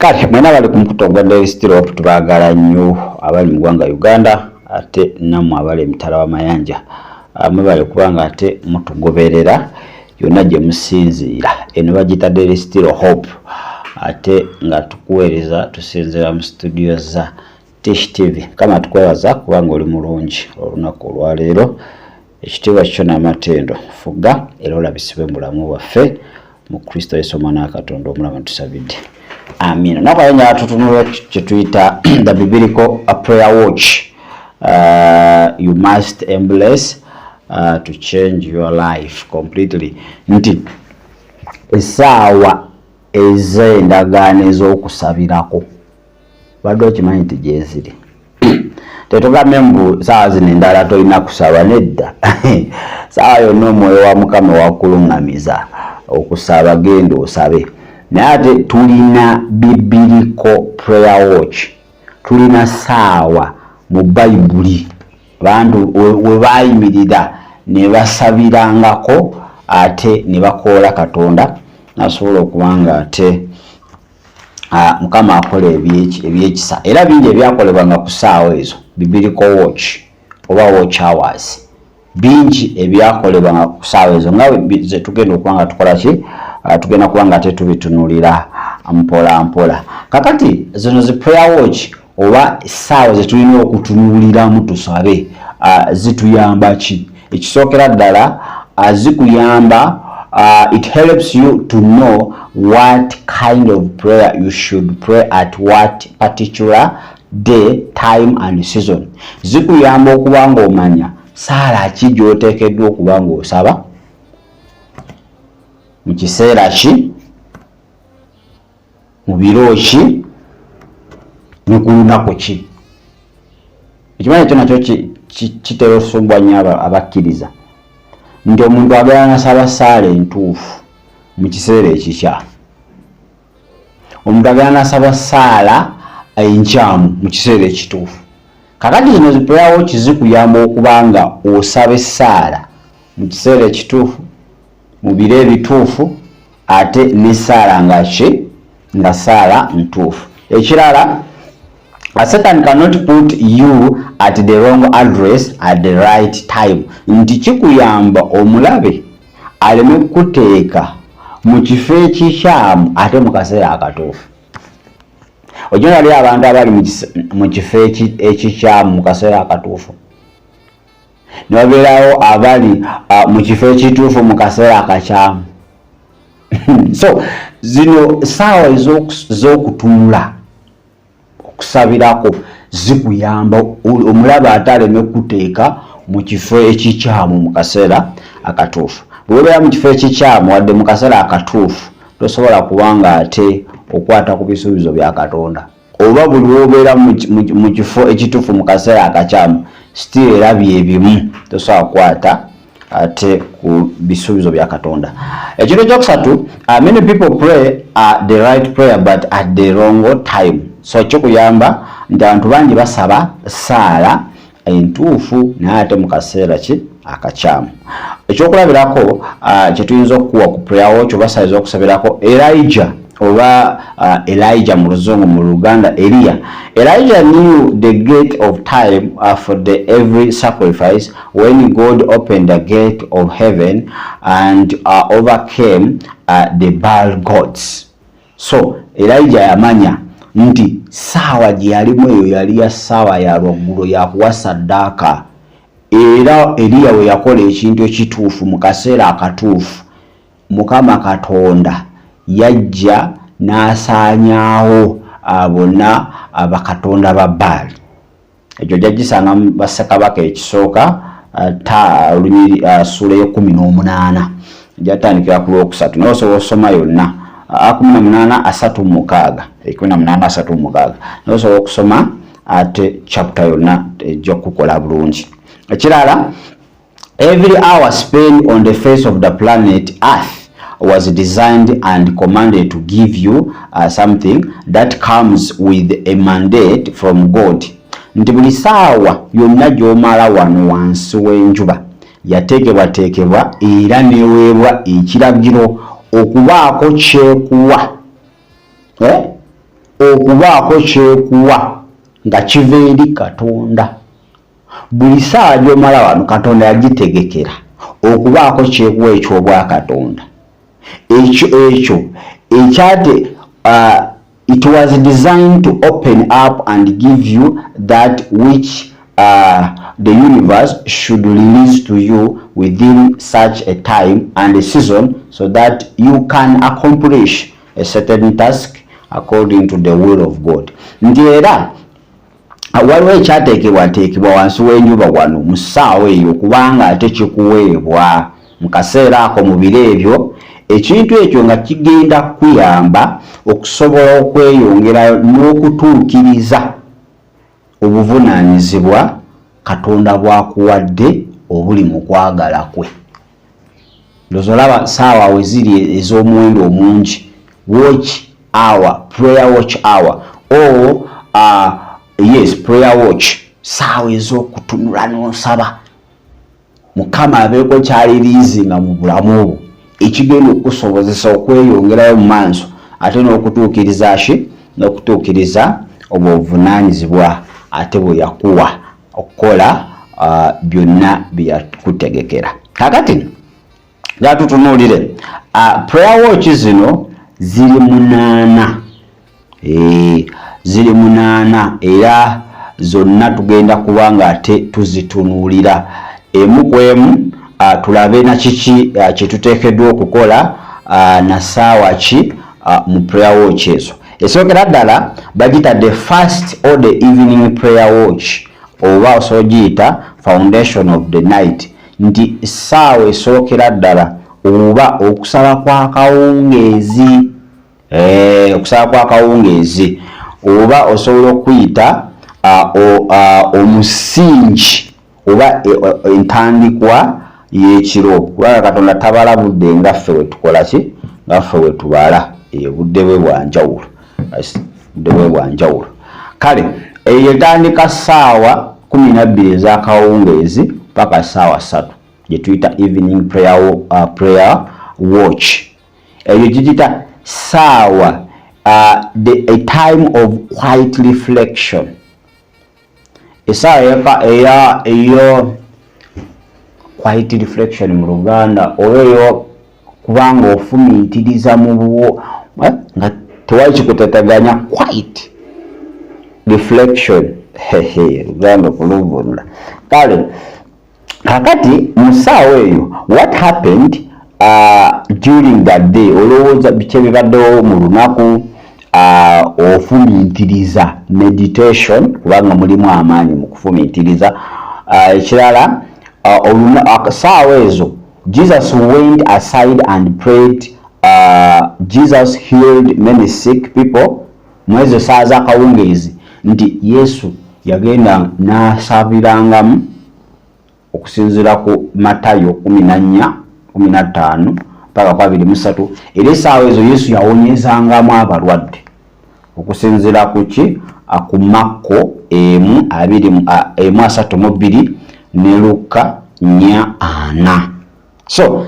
kale mwena bali ku mukuto gwa Daily Stirop tubagala nnyo abali mu ggwanga Uganda ate nammwe abali emitala w'amayanja mwebale kubanga ate mutugoberera yonna gye musinziira. Eno bagita Daily Stirop Hope ate nga tukuweereza tusinzira mu studio za Tish TV. Kama tukwebaza kubanga oli mulungi olunaku olwaleero ekitiibwa kyo n'amatendo fuga era olabisibwe mu bulamu bwaffe mu Kristo Yesu omwana wa Katonda omulamu tusabidde. Amen. Nakwanya tutunula kyetuyita the biblical prayer watch. You must embrace to change your life completely. Nti essaawa ez'endagaano ez'okusabirako badde okimanyi nti gyeziri. Tetugambe mbu saawa zino endala tolina kusaba, nedda. Saawa yonna omwoyo wa Mukama wakuluŋŋamiza okusaba genda osabe. Naye ate tulina biblical prayer watch, tulina saawa mu Bayibuli bantu we bayimirira ne basabirangako ate ne bakoola Katonda nasobola okubanga ate Mukama akola ebyekisa. Era bingi ebyakolebwanga ku saawa ezo biblical watch oba watch hours, bingi ebyakolebwanga ku saawa ezo nga ze tugenda okubanga tukola ki, tugenda kubanga ate tubitunulira mpola mpola. Kakati zino zi prayer watch oba saawa ze tulina okutunuliramu tusabe zituyamba ki? Ekisookera ddala zikuyamba, it helps you to know what kind of prayer you should pray at what particular day, time and season. Zikuyamba okubanga omanya saala ki gy'oteekeddwa okubanga osaba mu kiseera ki, mu biro ki, ne ku lunaku ki. Ekimanyi ekyo nakyo kitera osumbwa nnyo abakkiriza nti omuntu agenda nasaba saala entuufu mu kiseera ekikya, omuntu agenda nasaba saala enkyamu mu kiseera ekituufu. Kakati zino zi prayer watch zikuyamba okubanga osaba essaala mu kiseera ekituufu, mu biro ebituufu, ate ne saala nga saala ntuufu. Ekirala, Satan cannot put you at the wrong address at the right time. Nti kikuyamba omulabe aleme kuteeka mu kifo ekikyamu ate mu kaseera akatuufu. Ojja oli abantu abali mu kifo ekikyamu mu kaseera akatuufu, ne wabeerawo abali mu kifo ekituufu mu kaseera akakyamu. So zino saawa ez'okutunula okusabirako zikuyamba omulaba ate aleme kuteeka mu kifo ekikyamu mu kaseera akatuufu. Bw'obeera mu kifo ekikyamu wadde mu kaseera akatuufu tosobola kubanga ate okwata ku bisuubizo bya Katonda. Oba buli lw'obeera mu kifo ekituufu mu kaseera akakyamu still era bye bimu tosobola kukwata ate ku bisuubizo bya Katonda. Ekintu ekyokusatu, many people pray the right prayer but at the wrong time. So kikuyamba nti abantu bangi basaba saala entuufu naye ate mu kaseera ki akakyamu. Ekyokulabirako kyetuyinza okukuwa ku prayer watch oba saawa ez'okusabirako, Elijah oba Elijah mu Luzungu, mu Luganda Elijah knew the gate of time for the every sacrifice when God opened the gate of heaven and overcame the Baal gods. So Elijah yamanya nti saawa gye yalimu eyo yali ya saawa ya lwaggulo yakuwa saddaaka, era Eliya we yakola ekintu ekituufu mu kaseera akatuufu, Mukama Katonda yajja n'asaanyaawo bonna abakatonda ba Baali. Ekyo jjagisanga mu Bassekabaka ekisooka ssuula y'e18 gyatandikira ku lwokusatu, naye osobola osoma yonna 18:36 18:36 naye osobola okusoma ate chapter yonna ejja kukola bulungi. Ekirala, every hour spent on the face of the planet Earth was designed and commanded to give you something that comes with a mandate from God. Nti buli saawa yonna gy'omala wano wansi w'enjuba yateekebwateekebwa era neweebwa ekiragiro okubaako kyekuwa okubaako kyekuwa nga kiva eri Katonda. Buli ssaawa gy'omala wano Katonda yagitegekera okubaako kyekuwa eky'obwa Katonda. Ekyo ekyate it was designed to open up and give you that which the universe should release to you within such a time and a season, so that you can accomplish a certain task according to the will of God. Nti era waliwo ekyateekebwateekebwa wansi w'enjuba wano mu ssaawa eyo kubanga ate kikuweebwa mu kaseera ako mu biro ebyo. Ekintu ekyo nga kigenda kuyamba okusobola okweyongerayo n'okutuukiriza obuvunaanyizibwa Katonda bw'akuwadde obuli mu kwagala kwe. Ndowooza olaba ssaawa we ziri ez'omuwendo omungi, watch hour, prayer watch hour, or yes, prayer watch, ssaawa ez'okutunula n'osaba Mukama abeeko kyaliriizinga mu bulamu obwo ekigenda okusobozesa okweyongerayo mu maaso ate n'okutuukiriza ki, n'okutuukiriza obuvunaanyizibwa ate bwe yakuwa okukola byonna bye yakutegekera. Kakati nga tutunuulire prayer watch zino ziri 8. Ziri 8 era zonna tugenda kuba nga ate tuzitunuulira emu ku emu. Tulabe na kiki kye tuteekeddwa okukola na ssaawa ki mu prayer watch ezo. Esookera ddala bagita the first or the evening prayer watch, oba osobola giyita foundation of the night. Nti ssaawa esookera ddala oba okusaba kwa kawungeezi, okusaba kwa kawungeezi, oba osobola okuyita omusingi oba entandikwa y'ekiro. Kubanga Katonda tabala budde ngaffe we tukola ki, ngaffe we tubala budde bwe bwanjawulo, budde bwe bwanjawulo. Kale eyo etandika ssaawa 12 ez'akawungeezi paka ssaawa 3 gye tuyita evening prayer watch. Eyo gigita ssaawa a time of quiet reflection. Essaawa eyo quiet reflection mu Luganda oyo kubanga ofumiitiriza mu buwo nga tewali kikutataganya. Quiet reflection Luganda kuluvunula. Kale kakati mu ssaawa eyo what happened during that day, olowooza biki ebibaddewo mu lunaku, ofumiitiriza meditation kubanga mulimu amaanyi mu kufumiitiriza. Ekirala ssaawa ezo Jesus went aside and prayed. Jesus healed many sick people. Mwezo saa z'akawungeezi nti Yesu yagenda n'asabirangamu okusinziira ku Matayo 14:15 mpaka 23. Era essaawa ezo Yesu yawonyezangamu abalwadde okusinziira ku ki, ku Makko 1:32 ne Luka 4:4. So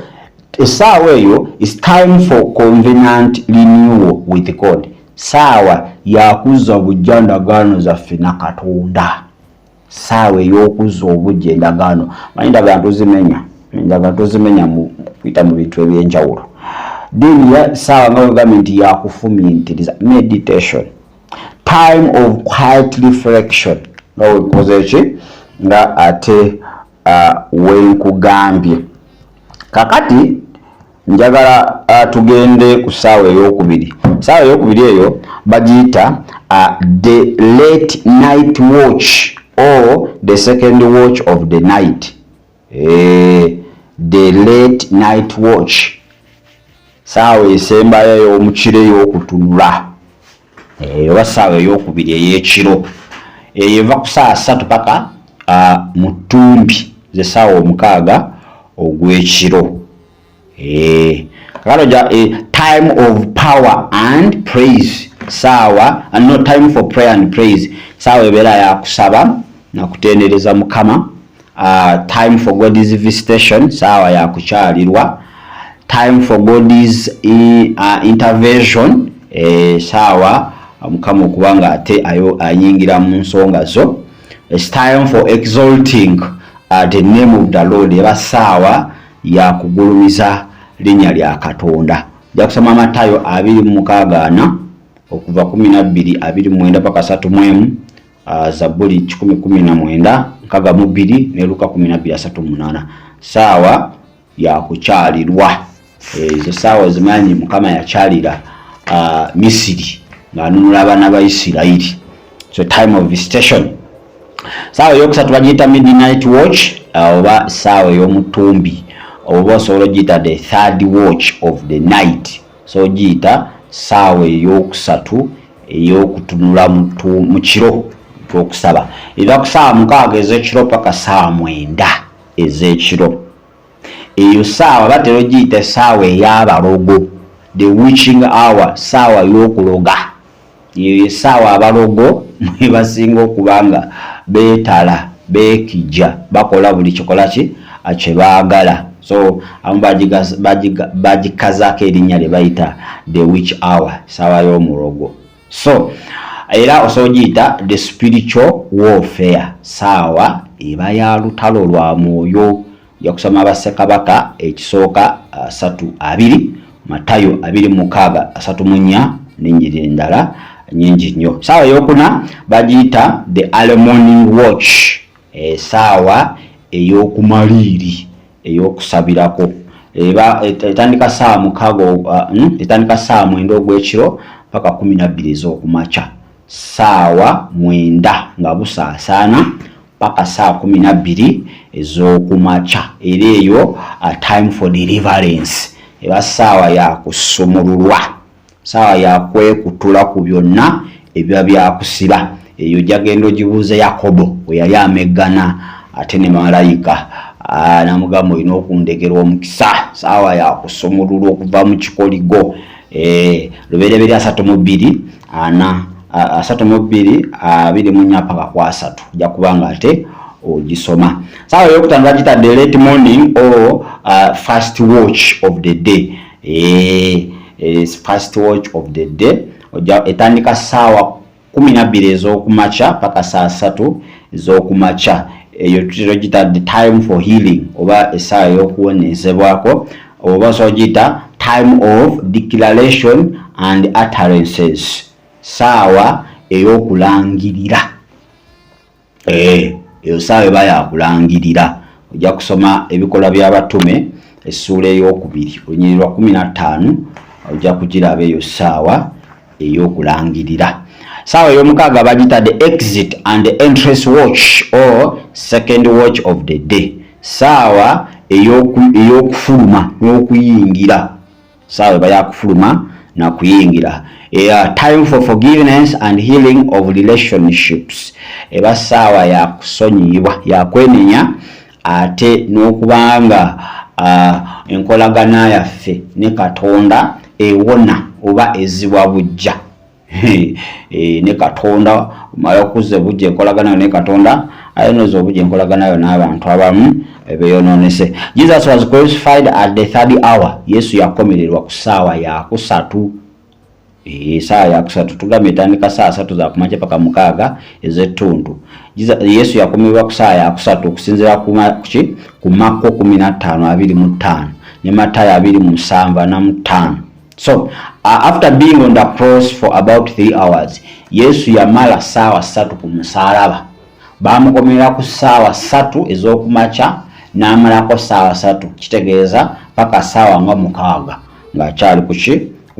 essaawa eyo is time for covenant renewal with God. Ssaawa yakuzza obujja endagaano zaffe na Katonda. Ssaawa ey'okuzza obujja endagaano. Manyi endagaano tuzimenya mu kuyita mu bintu ebyenjawulo. Then ya ssaawa nga gavumenti yakufumiitiriza meditation, time of quiet reflection. Nga wekoze ki nga ate wenkugambye. Kakati njagala tugende ku ssaawa ey'okubiri. Ssaawa ey'okubiri eyo bagiyita the late night watch or the second watch of the night. The late night watch, ssaawa esembayo ey'omukiro ey'okutunula, oba ssaawa ey'okubiri ey'ekiro. Eva ku ssaawa 3 paka mu ttumbi z'essaawa 6 ogw'ekiro. Kakaloja time of power and praise. Ssaawa no time for prayer and praise. Ssaawa ebeera yakusaba na kutendereza Mukama. Time for God's visitation. Ssaawa yakukyalirwa. Time for God's intervention. Ssaawa Mukama okubanga ate ayingira mu nsonga zo. It's time for exalting the name of the Lord. Eba saawa ya kugulumiza linnya lya Katonda. Ja kusoma Matayo 26 okuva 12:29 paka 31, Zaburi 10:19 nkaga mu 2 ne Luka 12:38. Saawa ya kukyalirwa. Ezo saawa zimanyi Mukama yakyalira Misiri ng'anunula abaana ba Isirayiri. So time of visitation. Saawa yokusatu bagiyita midnight watch oba saawa y'omutumbi oba osobola ogiyita the third watch of the night. So giyita saawa eyokusatu eyokutunula mu kiro ekyokusaba. Eva ku saawa 6 ez'ekiro paka saawa 9 ez'ekiro. Eyo saawa batera ogiyita saawa ey'abalogo, the witching hour, saawa y'okuloga. Eyo saawa abalogo mwe basinga okubanga beetala beekijja bakola buli kikola kye baagala. So amu bagikazaako erinnya lye bayita the witch hour, saawa y'omulogo. So era osobola ogiyita the spiritual warfare, saawa eba ya lutalo lwa mwoyo. Ya kusoma Bassekabaka ekisooka 3:2, Matayo 26:34 n'ennyiri endala nyingi nnyo. Saawa eyokuna bagiyita the early morning watch, saawa ey'okumaliiri ey'okusabirako. Etandika saawa 6 etandika saawa 9 ogw'ekiro paka 12 ez'okumakya. Saawa 9 nga busaasaana paka saawa 12 ez'okumakya. Era eyo time for deliverance. Eba saawa ya kusumululwa, saawa ya kwekutula ku byonna ebiba byakusiba. Eyo jagenda ogibuuza Yakobo we yali ameggana ate ne malayika namugamba olina okundegerwa omukisa. Saawa ya kusumululwa okuva mu kikoligo. Lubereberye 32:24 paka 3 ojja kubanga ate ogisoma. Saawa eyokutano bagiyita the late morning or first watch of the day. First watch of the day etandika saawa 12 ez'okumakya paka saa 3 ez'okumakya. Eyo tutagiyita the time for healing oba essaawa y'okuwonyezebwako, oba so giyita time of declaration and utterances, saawa ey'okulangirira. Eyo saawa eba yakulangirira. Ojja kusoma ebikola by'abatume essuula ey'okubiri olunyiriri lwa 15 ojja kugiraba eyo saawa ey'okulangirira. Saawa ey'omukaaga bagiyita the exit and the entrance watch or second watch of the day, saawa ey'okufuluma n'okuyingira. Saawa eba yakufuluma na kuyingira. Time for forgiveness and healing of relationships. Eba saawa ya kusonyiyibwa, ya kwenenya ate n'okubanga enkolagana yaffe ne Katonda ewona oba eziwa bujja. Ne Katonda umala okuze bujja enkolagana ne Katonda ayinoza obujja enkolagana yo n'abantu abamu ebeyononese. Jesus was crucified at the 3rd hour. Yesu yakomererwa ku saawa ya kusatu. Saawa ya kusatu tugambe etandika saa 3 za kumakya paka 6 ez'ettuntu. Yesu yakomererwa ku saawa ya kusatu okusinziira ku Makko 15:25 ne Matayo 27:5. So after being on the cross for about 3 hours, Yesu yamala saawa 3 ku musalaba. Bamukomerera ku saawa 3 ez'okumakya n'amalako saawa 3, kitegeeza paka saawa nga 6 ng'akyali ku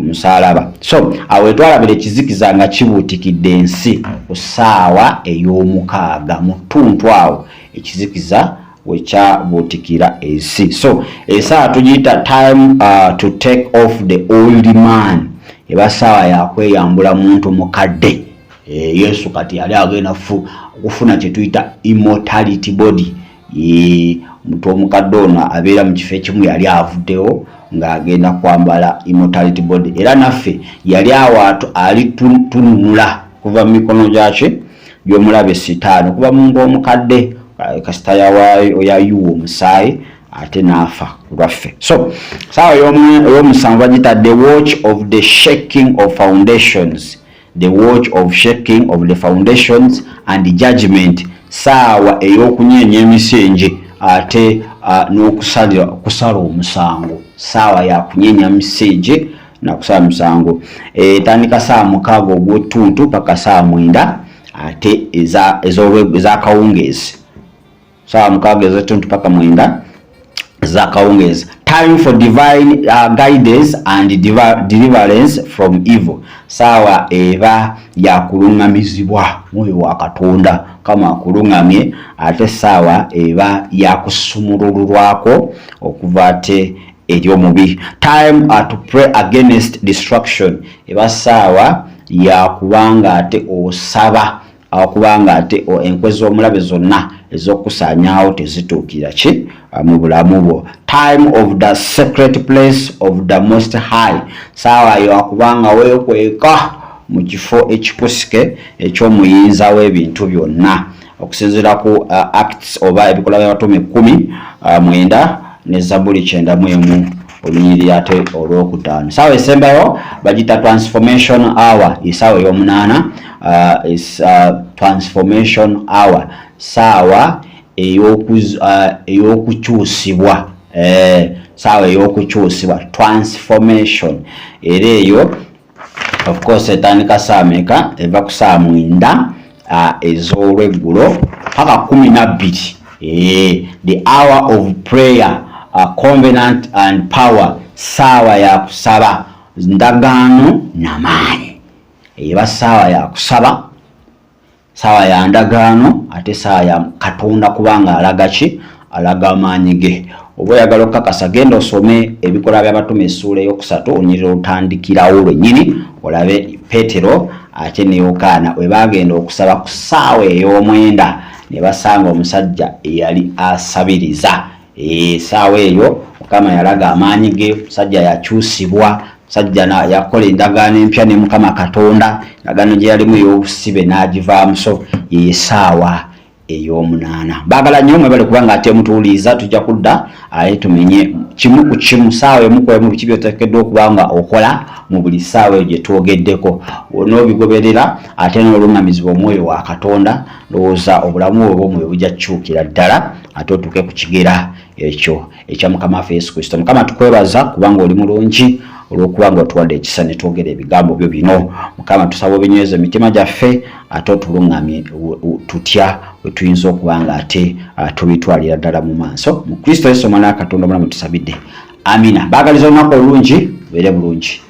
musalaba. So awo twalabira ekizikiza nga kibuutikidde ensi ku saawa ey'omukaaga mu ttuntu awo ekizikiza wekyabuutikira ensi. So esaawa tugiyita time to take off the old man. Eba saawa yakweyambula muntu mukadde. Yesu kati yali agenda okufuna kye tuyita immortality body. Muntu omukadde ono abeera mu kifo ekimu yali avuddewo ng'agenda kwambala immortality body. Era naffe yali awo ali tununula kuva mu mikono gyakye gy'omulabe Sitaani, okuva mu ng'omukadde kasita yayiwa omusaayi ate n'afa ku lwaffe. So saawa ey'omusanvu bagiyita the watch of the shaking of foundations, the watch of shaking of the foundations and judgment, saawa ey'okunyeenya emisingi ate n'okusala omusango. Saawa ya kunyeenya misingi na kusala musango. Tandika saa 6 ogw'ettuntu paka saa 9 ate eza kawungeezi. Saa 6 ez'ettuntu paka 9 za kawungeezi. Time for divine guidance and deliverance from evil. Sawa eba ya kulungamizibwa mwoyo wa Katonda kama akulungamye, ate sawa eba ya kusumululwako okuva ate eri omubi. Time to pray against destruction. Eba sawa ya kubanga ate osaba akubanga ate enkwe z'omulabe zonna ez'okusaanyaawo tezituukira ki mu bulamu bwo. Time of the secret place of the most high. Saawa yo akubanga weekweka mu kifo ekikusike eky'omuyinza w'ebintu byonna, okusinziira ku Acts oba ebikola by'abatume 10:9 ne Zaburi 91 olunyiriri ate olwokutaano. Saawa esembayo bagita transformation hour. Isaawa ey'omunaana is transformation hour. Saawa ey'okukyusibwa. Saawa ey'okukyusibwa, transformation. Era eyo of course etandika saa meka? Eva ku saa 9 ez'olweggulo paka 12. The hour of prayer, covenant and power. Saawa ya kusaba, ndagaano n'amaanyi. Eba saawa ya kusaba, saawa ya ndagaano, ate saawa ya Katonda kubanga alaga ki? Alaga amaanyi ge. Oba oyagala okukakasa genda osome ebikola by'abatume essuula ey'okusatu onyirira otandikirawo lwennyini olabe Peetero ate ne Yokaana we baagenda okusaba ku ssaawa ey'omwenda ne basanga omusajja eyali asabiriza. Saawa eyo Mukama yalaga amaanyi ge, omusajja yakyusibwa, omusajja yakola endagaano empya ne Mukama Katonda, endagaano gye yalimu ey'obusibe n'agivaamu. So ye saawa ey'omunaana. Baagala nnyo mwebale kubanga ate mutuwuliriza, tujja kudda aye tumenye kimu ku kimu, saawa emu ku emu biki by'oteekeddwa okubanga okola mu buli saawa eyo gye twogeddeko. Onoobigoberera ate n'oluŋŋamizibwa omwoyo wa Katonda, ndowooza obulamu bwo bujja kukyukira ddala ate otuuke ku kigera ekyo ekya Mukama waffe Yesu Kristo. Mukama tukwebaza kubanga oli mulungi, olw'okubanga otuwadde ekisa ne twogera ebigambo byo bino. Mukama tusaba obinyweze emitima gyaffe ate otuluŋŋamye tutya we tuyinza okubanga ate tubitwalira ddala mu maaso. Mu Kristo Yesu omwana wa Katonda omulamu tusabidde. Amina. Baagaliza olunaku olungi, beere bulungi.